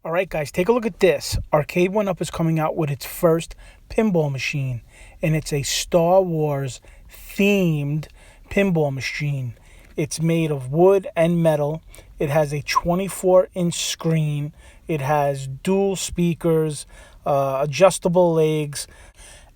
All right, guys, take a look at this. Arcade1Up is coming out with its first pinball machine, and it's a Star Wars themed pinball machine. It's made of wood and metal. It has a 24-inch screen. It has dual speakers, adjustable legs,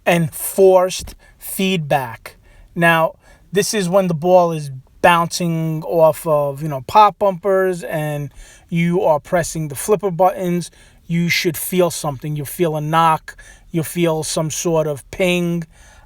and forced feedback. Now, this is when the ball is bouncing off of, pop bumpers and you are pressing the flipper buttons. You should feel something. You'll feel a knock. You'll feel some sort of ping.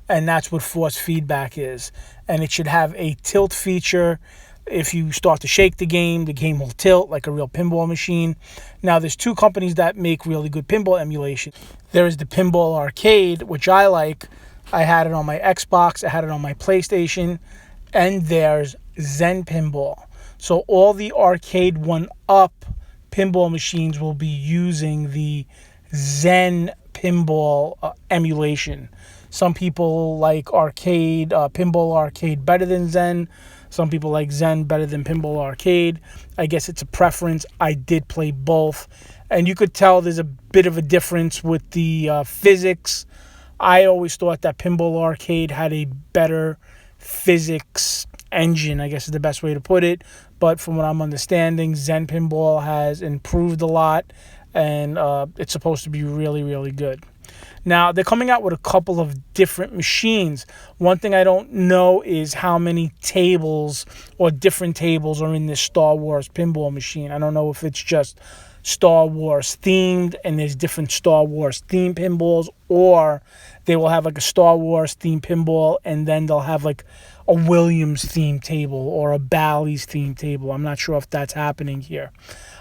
And that's what force feedback is. And it should have a tilt feature. If you start to shake the game will tilt like a real pinball machine. Now, there's two companies that make really good pinball emulation. There is the Pinball Arcade, which I like. I had it on my Xbox. I had it on my PlayStation. And there's Zen Pinball. So all the Arcade1Up pinball machines will be using the Zen Pinball emulation. Some people like Pinball Arcade better than Zen. Some people like Zen better than Pinball Arcade. I guess it's a preference. I did play both. And you could tell there's a bit of a difference with the physics. I always thought that Pinball Arcade had a better physics engine, I guess is the best way to put it. But from what I'm understanding, Zen Pinball has improved a lot. And it's supposed to be really, really good. Now, they're coming out with a couple of different machines. One thing I don't know is how many tables or different tables are in this Star Wars pinball machine. I don't know if it's just Star Wars themed and there's different Star Wars themed pinballs, or they will have like a Star Wars themed pinball and then they'll have like a Williams themed table or a Bally's themed table. I'm not sure if that's happening here.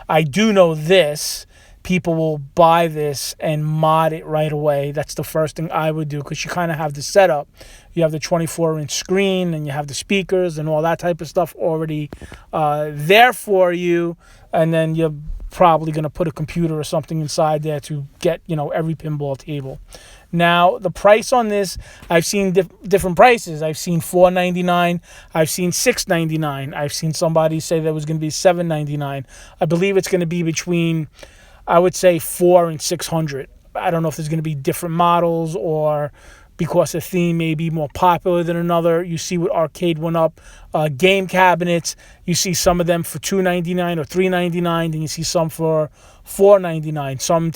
I do know this. People will buy this and mod it right away. That's the first thing I would do, because you kind of have the setup. You have the 24-inch screen and you have the speakers and all that type of stuff already there for you. And then you're probably going to put a computer or something inside there to get, every pinball table. Now, the price on this, I've seen different prices. I've seen $4.99. I've seen $6.99. I've seen somebody say that it was going to be $7.99. I believe it's going to be between, I would say, $400 and $600. I don't know if there's going to be different models or because a theme may be more popular than another. You see with Arcade1Up game cabinets, you see some of them for $2.99 or $3.99, and you see some for $4.99. Some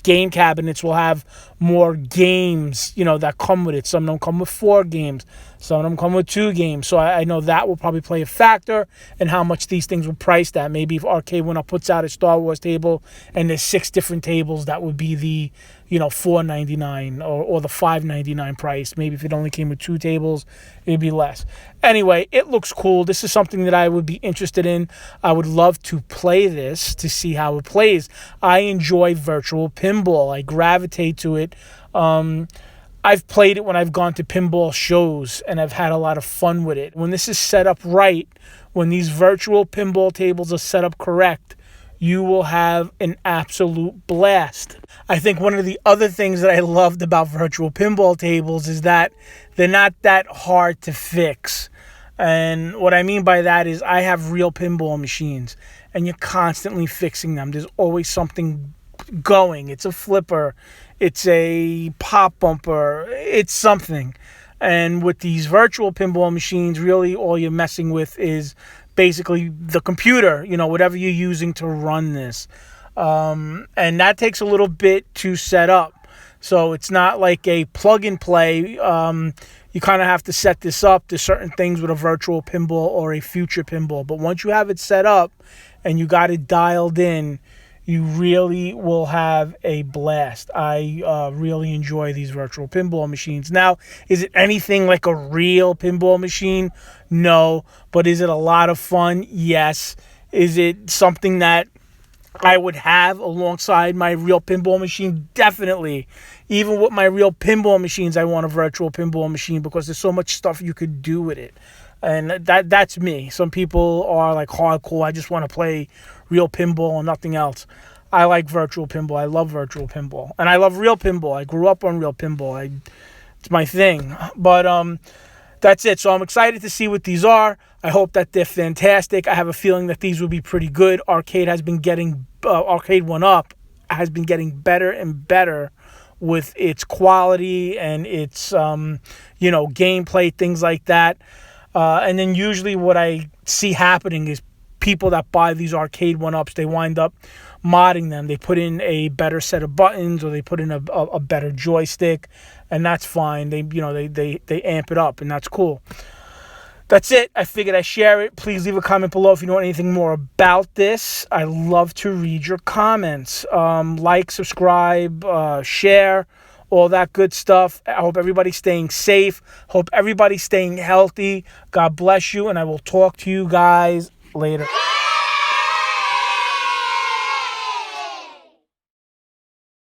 game cabinets will have more games, that come with it. Some don't come with 4 games. Some of them come with 2 games. So I know that will probably play a factor in how much these things will price at. Maybe if Arcade1Up puts out a Star Wars table and there's 6 different tables, that would be the $4.99 or the $5.99 price. Maybe if it only came with 2 tables, it'd be less. Anyway, it looks cool. This is something that I would be interested in. I would love to play this to see how it plays. I enjoy virtual pinball. I gravitate to it. I've played it when I've gone to pinball shows, and I've had a lot of fun with it. When this is set up right, when these virtual pinball tables are set up correct, you will have an absolute blast. I think one of the other things that I loved about virtual pinball tables is that they're not that hard to fix. And what I mean by that is I have real pinball machines, and you're constantly fixing them. There's always something going. It's a flipper. It's a pop bumper. It's something. And with these virtual pinball machines, really all you're messing with is basically the computer, whatever you're using to run this. And that takes a little bit to set up. So it's not like a plug and play. You kind of have to set this up. There's certain things with a virtual pinball or a future pinball. But once you have it set up and you got it dialed in, you really will have a blast. I really enjoy these virtual pinball machines. Now, is it anything like a real pinball machine? No. But is it a lot of fun? Yes. Is it something that I would have alongside my real pinball machine? Definitely. Even with my real pinball machines, I want a virtual pinball machine because there's so much stuff you could do with it. And that's me. Some people are like hardcore. I just want to play real pinball and nothing else. I like virtual pinball. I love virtual pinball. And I love real pinball. I grew up on real pinball. It's my thing. But That's it. So I'm excited to see what these are. I hope that they're fantastic. I have a feeling that these will be pretty good. Arcade1Up has been getting better and better with its quality and its gameplay, things like that. And then usually what I see happening is people that buy these Arcade1Ups, they wind up modding them. They put in a better set of buttons, or they put in a better joystick, and that's fine. They amp it up, and that's cool. That's it. I figured I'd share it. Please leave a comment below if you know anything more about this. I love to read your comments. Like, subscribe, share, all that good stuff. I hope everybody's staying safe. Hope everybody's staying healthy. God bless you, and I will talk to you guys later.